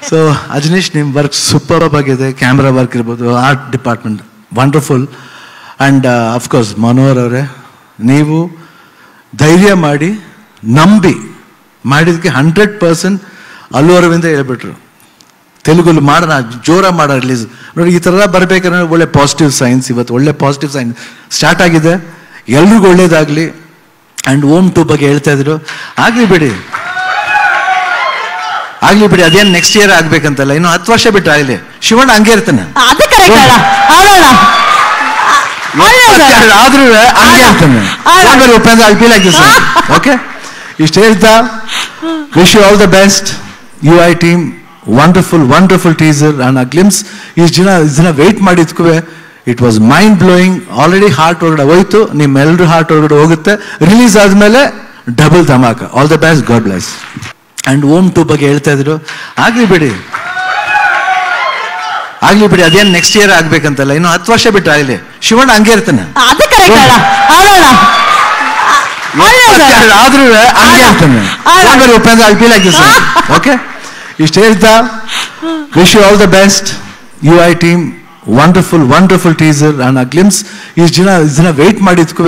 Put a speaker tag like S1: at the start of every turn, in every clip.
S1: So Ajaneesh, ನಿಮ್ಮ work super ಆಗಿದೆ. Camera work ಇರ್ಬೋದು, art department wonderful. And of course Manohar ಅವರೇ, ನೀವು ಧೈರ್ಯ ಮಾಡಿ ನಂಬಿ ಮಾಡಿದಕ್ಕೆ 100% ಅಲ್ಲು ಅರವಿಂದ ಹೇಳ್ಬಿಟ್ರು, ತೆಲುಗಲ್ಲಿ ಮಾಡೋಣ, ಜೋರ ಮಾಡೋ ರಿಲೀಸ್ ನೋಡಿ. ಈ ಥರ ಬರಬೇಕಂದ್ರೆ ಒಳ್ಳೆ ಪಾಸಿಟಿವ್ ಸೈನ್ಸ್. ಇವತ್ತು ಒಳ್ಳೆ ಪಾಸಿಟಿವ್ ಸೈನ್ಸ್ ಸ್ಟಾರ್ಟ್ ಆಗಿದೆ. ಎಲ್ರಿಗೂ ಒಳ್ಳೇದಾಗಲಿ. ಆ್ಯಂಡ್ ಓಮ್ 2 ಬಗ್ಗೆ ಹೇಳ್ತಾ ಇದ್ರು, ಆಗಲಿ ಬಿಡಿ, ಅದೇನು ನೆಕ್ಸ್ಟ್ ಇಯರ್ ಆಗ್ಬೇಕಂತಲ್ಲ, ಇನ್ನು 10 ವರ್ಷ ಬಿಟ್ಟರೆ ಆಗಲಿ. ಶಿವಣ್ಣ ಹಂಗೆ ಇರ್ತಾನೆ, ಆದ್ರೂ ಹಂಗೆ ಇರ್ತಾನೆ. Upendra, I feel like this. Okay, ಇಷ್ಟು ಹೇಳ್ತಾ wish you all the best. UI team wonderful teaser and ಆ ಗ್ಲಿಮ್ಸ್. ಇಷ್ಟು ದಿನ ವೆಯ್ಟ್ ಮಾಡಿದ್ಕೂ it was mind blowing. Already heart ಒಳಗಡೆ ಹೋಯ್ತು, ನಿಮ್ಮೆಲ್ಲರೂ ಹಾರ್ಟ್ ಒಳಗಡೆ ಹೋಗುತ್ತೆ. ರಿಲೀಸ್ ಆದ್ಮೇಲೆ ಡಬಲ್ ಧಮಾಕ. All the best, god bless. And Om 2 ಬಗ್ಗೆ ಹೇಳ್ತಾ ಇದ್ರು, ಆಗಲಿ ಬಿಡಿ, ಅದೇನು ನೆಕ್ಸ್ಟ್ ಇಯರ್ ಆಗ್ಬೇಕಂತಲ್ಲ, ಇನ್ನು 10 ವರ್ಷ ಬಿಟ್ಟರೆ ಆಗಲಿ. ಶಿವಣ್ಣ ಹಂಗೆ ಇರ್ತಾನೆ, ಆದ್ರೂ ಹಂಗೆ ಇರ್ತಾನೆ. Upendra, I feel like this. Okay, ಇಷ್ಟು ಹೇಳ್ತಾ wish you all the best. UI team wonderful teaser and ಆ ಗ್ಲಿಮ್ಸ್. ಇಷ್ಟು ದಿನ ವೆಯ್ಟ್ ಮಾಡಿದ್ಕೂ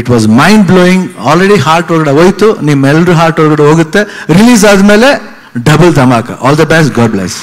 S1: it was mind blowing. Already heart ಒಳಗಡೆ ಹೋಯ್ತು, ನಿಮ್ಮೆಲ್ಲರೂ ಹಾರ್ಟ್ ಒಳಗಡೆ ಹೋಗುತ್ತೆ. ರಿಲೀಸ್ ಆದ್ಮೇಲೆ ಡಬಲ್ ಧಮಾಕ. All the best, god bless.